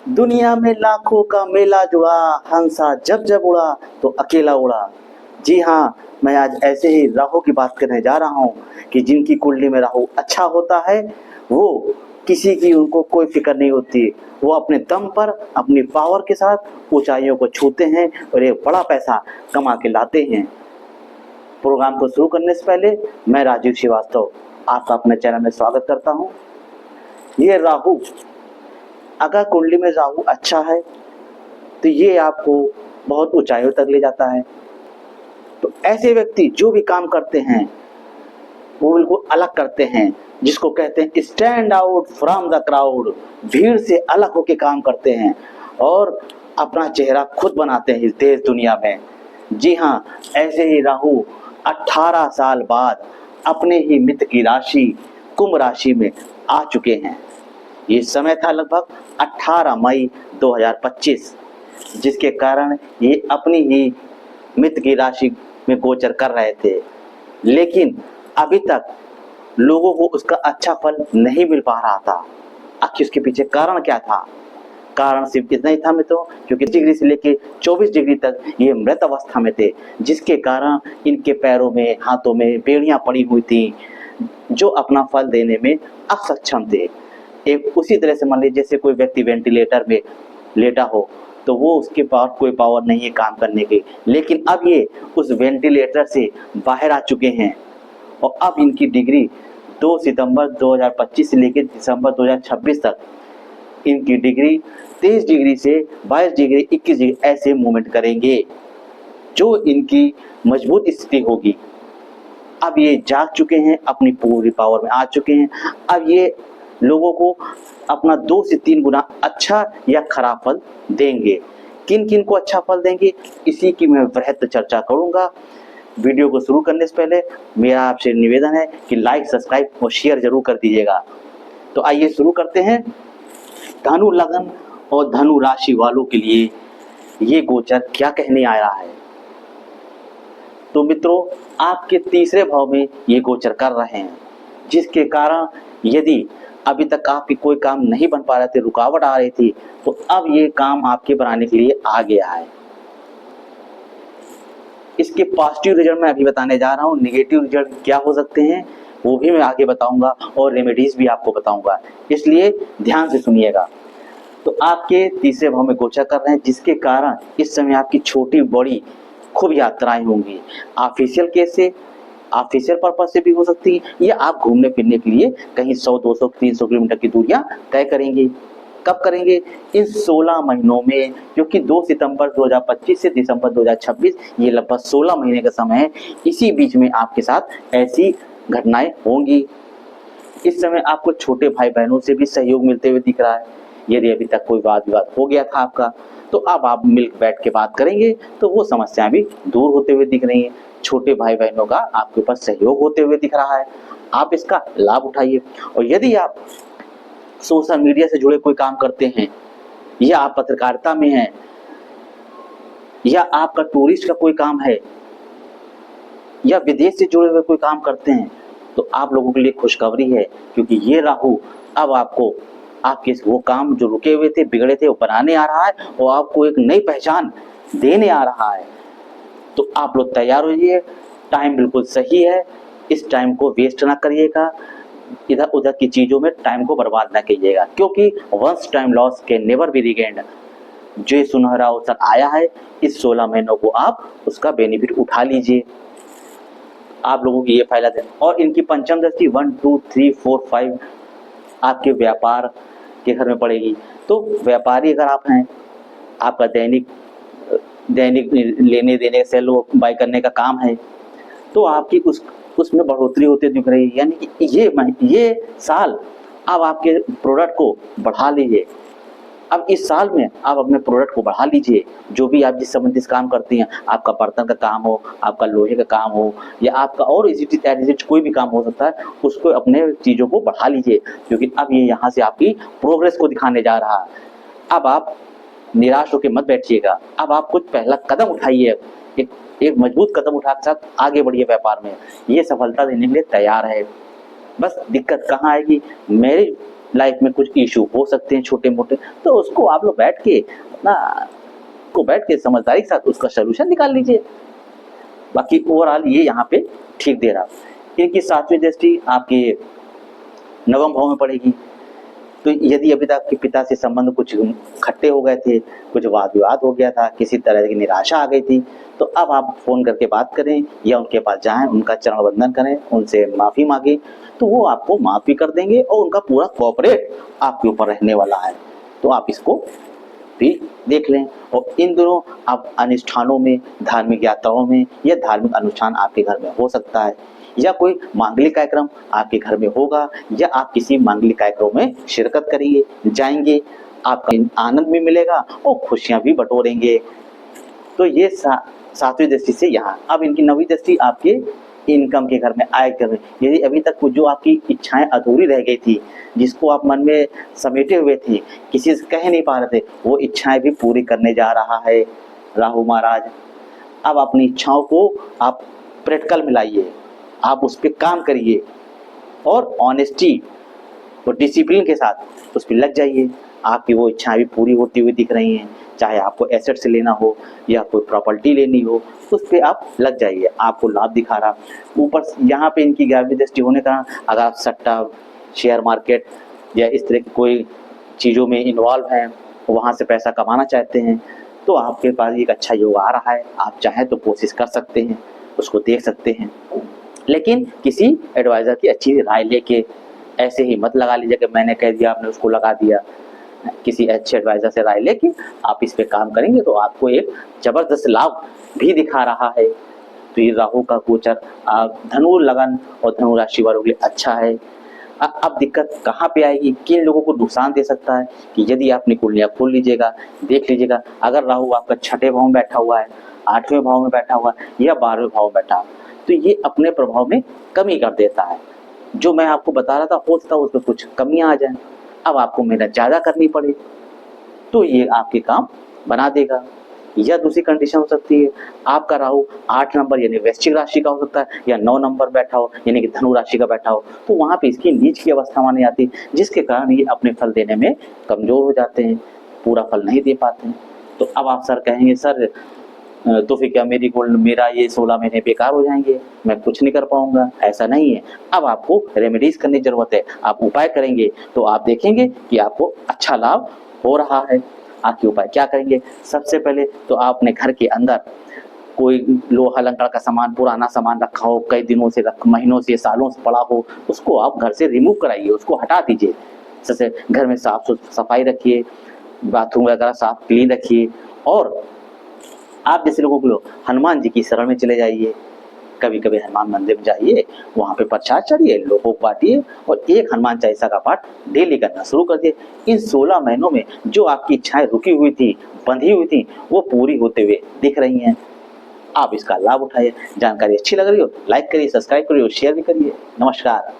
दुनिया में लाखों का मेला जुड़ा, हंसा जब जब उड़ा तो अकेला उड़ा। जी हाँ, मैं आज ऐसे ही राहु की बात करने जा रहा हूँ कि जिनकी कुंडली में राहु अच्छा होता है वो किसी की उनको कोई फिक्र नहीं होती। वो अपने दम पर अपनी पावर के साथ ऊंचाइयों को छूते हैं और एक बड़ा पैसा कमा के लाते हैं। प्रोग्राम को शुरू करने से पहले मैं राजीव श्रीवास्तव आपका अपने चैनल में स्वागत करता हूँ। ये राहु, अगर कुंडली में राहु अच्छा है तो ये आपको बहुत ऊंचाइयों तक ले जाता है। तो ऐसे व्यक्ति जो भी काम करते हैं वो बिल्कुल अलग करते हैं, जिसको कहते हैं stand out from the crowd. भीड़ से अलग होकर काम करते हैं और अपना चेहरा खुद बनाते हैं इस देश दुनिया में। जी हाँ, ऐसे ही राहु 18 साल बाद अपने ही मित्र की राशि कुंभ राशि में आ चुके हैं। ये समय था लगभग 18 मई 2025, जिसके कारण ये अपनी ही मित्र की राशि में गोचर कर रहे थे, लेकिन अभी तक लोगों को उसका अच्छा फल नहीं मिल पा रहा था। आखिर उसके पीछे कारण क्या था? कारण सिर्फ इतना ही था मित्रों, क्योंकि डिग्री से लेके 24 डिग्री तक ये मृत अवस्था में थे, जिसके कारण इनके पैरों में हाथों में बेड़ियां पड़ी हुई थी जो अपना फल देने में असक्षम थे। एक उसी तरह से मान लीजिए जैसे कोई व्यक्ति वेंटिलेटर में लेटा हो तो वो उसके पास कोई पावर नहीं है काम करने की, लेकिन अब ये उस वेंटिलेटर से बाहर आ चुके हैं और अब इनकी डिग्री 2 सितंबर 2025 से लेकर दिसंबर 2026 तक इनकी डिग्री 23 डिग्री से 22 डिग्री 21 डिग्री ऐसे मूवमेंट करेंगे, जो इनकी मजबूत स्थिति होगी। अब ये जाग चुके हैं, अपनी पूरी पावर में आ चुके हैं। अब ये लोगों को अपना 2 से 3 गुना अच्छा या खराब फल देंगे। किन किन को अच्छा फल देंगे इसी की मैं वृहत चर्चा करूंगा। वीडियो को शुरू करने से पहले मेरा आपसे निवेदन है कि लाइक, सब्सक्राइब और शेयर जरूर कर दीजिएगा। तो आइए शुरू करते हैं। धनु लग्न और धनु राशि वालों के लिए ये गोचर क्या कहने आ रहा है। तो मित्रों, आपके तीसरे भाव में ये गोचर कर रहे हैं, जिसके कारण यदि अभी तक आपकी कोई काम नहीं बन पा रहे थे, रुकावट आ रही थी, तो अब ये काम आपके बनाने के लिए आ गया है। इसके पॉजिटिव रिजल्ट मैं अभी बताने जा रहा हूँ। नेगेटिव रिजल्ट क्या हो सकते हैं वो भी मैं आगे बताऊंगा और रेमेडीज भी आपको बताऊंगा, इसलिए ध्यान से सुनिएगा। तो आपके तीसरे भाव में गोचर कर रहे हैं, जिसके कारण इस समय आपकी छोटी बड़ी खूब यात्राएं होंगी। ऑफिशियल केस से, ऑफिशियल पर्पज से भी हो सकती है, या आप घूमने फिरने के लिए कहीं 100, 200, 300 किलोमीटर की दूरियां तय करेंगे। कब करेंगे? इन 16 महीनों में, क्योंकि 2 सितंबर 2025 से दिसंबर 2026 ये लगभग 16 महीने का समय है। इसी बीच में आपके साथ ऐसी घटनाएं होंगी। इस समय आपको छोटे भाई बहनों से भी सहयोग मिलते हुए दिख रहा है। यदि अभी तक कोई वाद विवाद हो गया था आपका, तो अब आप मिल बैठ के बात करेंगे तो वो समस्याएं भी दूर होते हुए दिख रही हैं। छोटे भाई बहनों का आपके ऊपर सहयोग होते हुए दिख रहा है, आप इसका लाभ उठाइए। और यदि आप सोशल मीडिया से जुड़े कोई काम करते हैं, या आप पत्रकारिता में हैं, या आपका टूरिस्ट का कोई काम है, या विदेश से जुड़े हुए कोई काम करते हैं, तो आप लोगों के लिए खुशखबरी है, क्योंकि ये राहु अब आपको आपके वो काम जो रुके हुए थे, बिगड़े थे, वो बनाने आ रहा है और आपको एक नई पहचान देने आ रहा है। तो आप लोग तैयार होइए, टाइम बिल्कुल सही है। इस टाइम को वेस्ट ना करिएगा, इधर उधर की चीजों में टाइम को बर्बाद ना कीजिएगा, क्योंकि once time loss can never be regained. जो सुनहरा अवसर आया है, इस 16 महीनों को आप उसका बेनिफिट उठा लीजिए। आप लोगों की ये फायदा है। और इनकी पंचम दृष्टि 1, 2, 3, 4, 5 आपके व्यापार के घर में पड़ेगी। तो व्यापारी अगर आप हैं, आपका दैनिक लेने देने, सेल बाय करने का काम है, तो आपकी उसमें बढ़ोतरी होती दिख रही है। यानी कि ये साल अब आपके प्रोडक्ट को बढ़ा लीजिए। अब इस साल में आप अपने प्रोडक्ट को बढ़ा लीजिए। जो भी आप जिस संबंधित काम करती हैं, आपका बर्तन का काम हो, आपका लोहे का काम हो, या आपका और कोई भी काम हो सकता है, उसको अपने चीज़ों को बढ़ा लीजिए, क्योंकि अब ये यहाँ से आपकी प्रोग्रेस को दिखाने जा रहा है। अब आप निराश होकर मत बैठिएगा, अब आप कुछ पहला कदम उठाइए, एक मजबूत कदम उठा के साथ आगे बढ़िए व्यापार में। ये सफलता देने के लिए तैयार है। बस दिक्कत कहाँ आएगी? मेरे लाइफ में कुछ इशू हो सकते हैं छोटे मोटे, तो उसको आप लोग बैठ के समझदारी के साथ उसका सोल्यूशन निकाल लीजिए। बाकी ओवरऑल ये यहाँ पे ठीक दे रहा। इनकी 7वीं दृष्टि आपके 9वें भाव में पड़ेगी। तो यदि अभी तक आपके पिता से संबंध कुछ खट्टे हो गए थे, कुछ वाद विवाद हो गया था, किसी तरह की निराशा आ गई थी, तो अब आप फोन करके बात करें या उनके पास जाएं, उनका चरण वंदन करें, उनसे माफी मांगे, तो वो आपको माफ भी कर देंगे और उनका पूरा कोऑपरेट आपके ऊपर रहने वाला है। तो आप इसको भी देख लें। और इन दोनों आप अनुष्ठानों में, धार्मिक यात्राओं में या धार्मिक अनुष्ठान आपके घर में हो सकता है, या कोई मांगलिक कार्यक्रम आपके घर में होगा, या आप किसी मांगलिक कार्यक्रम में शिरकत करेंगे, जाएंगे, आपका आनंद भी मिलेगा और खुशियां भी बटोरेंगे। तो ये 7वीं दृष्टि से यहाँ। अब इनकी 9वीं दृष्टि आपके इनकम के घर में, आय घर में। यदि अभी तक जो आपकी इच्छाएं अधूरी रह गई थी, जिसको आप मन में समेटे हुए थे, किसी से कह नहीं पा रहे थे, वो इच्छाएं भी पूरी करने जा रहा है राहु महाराज। अब अपनी इच्छाओं को आप प्रैक्टिकल में लाइए, आप उस पर काम करिए और ऑनेस्टी और डिसिप्लिन के साथ उस पर लग जाइए। आपकी वो इच्छाएं भी पूरी होती हुई दिख रही हैं, चाहे आपको एसेट से लेना हो या कोई प्रॉपर्टी लेनी हो, उस पर आप लग जाइए, आपको लाभ दिखा रहा। ऊपर यहाँ पे इनकी 11वीं दृष्टि होने का, अगर आप सट्टा, शेयर मार्केट या इस तरह की कोई चीज़ों में इन्वॉल्व हैं, वहाँ से पैसा कमाना चाहते हैं, तो आपके पास एक अच्छा योग आ रहा है। आप चाहें तो कोशिश कर सकते हैं, उसको देख सकते हैं, लेकिन किसी एडवाइज़र की अच्छी राय लेके ऐसे ही मत लगा लीजिए कि मैंने कह दिया आपने उसको लगा दिया। किसी अच्छे एडवाइज़र से राय लेके आप इस पे काम करेंगे तो आपको एक जबरदस्त लाभ भी दिखा रहा है। तो ये राहु का गोचर धनु लगन और धनु राशि वालों के लिए अच्छा है। अब दिक्कत कहाँ पे आएगी, किन लोगों को नुकसान दे सकता है, कि यदि आप अपनी कुंडलियाँ खोल लीजिएगा, देख लीजिएगा, अगर राहु आपका 6ठे भाव में बैठा हुआ है, 8वें भाव में बैठा हुआ है या 12वें भाव में बैठा है, तो ये अपने प्रभाव में कमी कर देता है। जो मैं आपको बता रहा था, हो सकता है उसमें कुछ कमियां आ जाएं, अब आपको मेहनत ज़्यादा करनी पड़े, तो ये आपके काम बना देगा। या दूसरी कंडीशन हो सकती है, आपका राहु 8 नंबर यानी वृश्चिक राशि का हो सकता है, या 9 नंबर बैठा हो यानी कि धनु राशि का बैठा हो, तो वहाँ पे इसकी नीच की अवस्था मानी जाती है, जिसके कारण ये अपने फल देने में कमजोर हो जाते हैं, पूरा फल नहीं दे पाते हैं। तो अब आप सर कहेंगे, सर तो फिर क्या मेरा ये 16 महीने बेकार हो जाएंगे, मैं कुछ नहीं कर पाऊंगा? ऐसा नहीं है। अब आपको रेमेडीज करने की जरूरत है। आप उपाय करेंगे तो आप देखेंगे कि आपको अच्छा लाभ हो रहा है। आपके उपाय क्या करेंगे? सबसे पहले तो आप अपने घर के अंदर कोई लोहा लंकड़ का सामान, पुराना सामान रखा हो, कई दिनों से महीनों से, सालों से पड़ा हो, उसको आप घर से रिमूव कराइए, उसको हटा दीजिए। जैसे घर में साफ सफाई रखिए, बाथरूम वगैरह साफ क्लीन रखिए, और आप जैसे लोगों को हनुमान जी की शरण में चले जाइए। कभी कभी हनुमान मंदिर में जाइए, वहाँ पे प्रसाद चढ़िए, लोगों को बांटिए और एक हनुमान चालीसा का पाठ डेली करना शुरू कर दिए। इन 16 महीनों में जो आपकी इच्छाएं रुकी हुई थी, बंधी हुई थी, वो पूरी होते हुए दिख रही हैं। आप इसका लाभ उठाइए। जानकारी अच्छी लग रही हो लाइक करिए, सब्सक्राइब करिए और शेयर भी करिए। नमस्कार।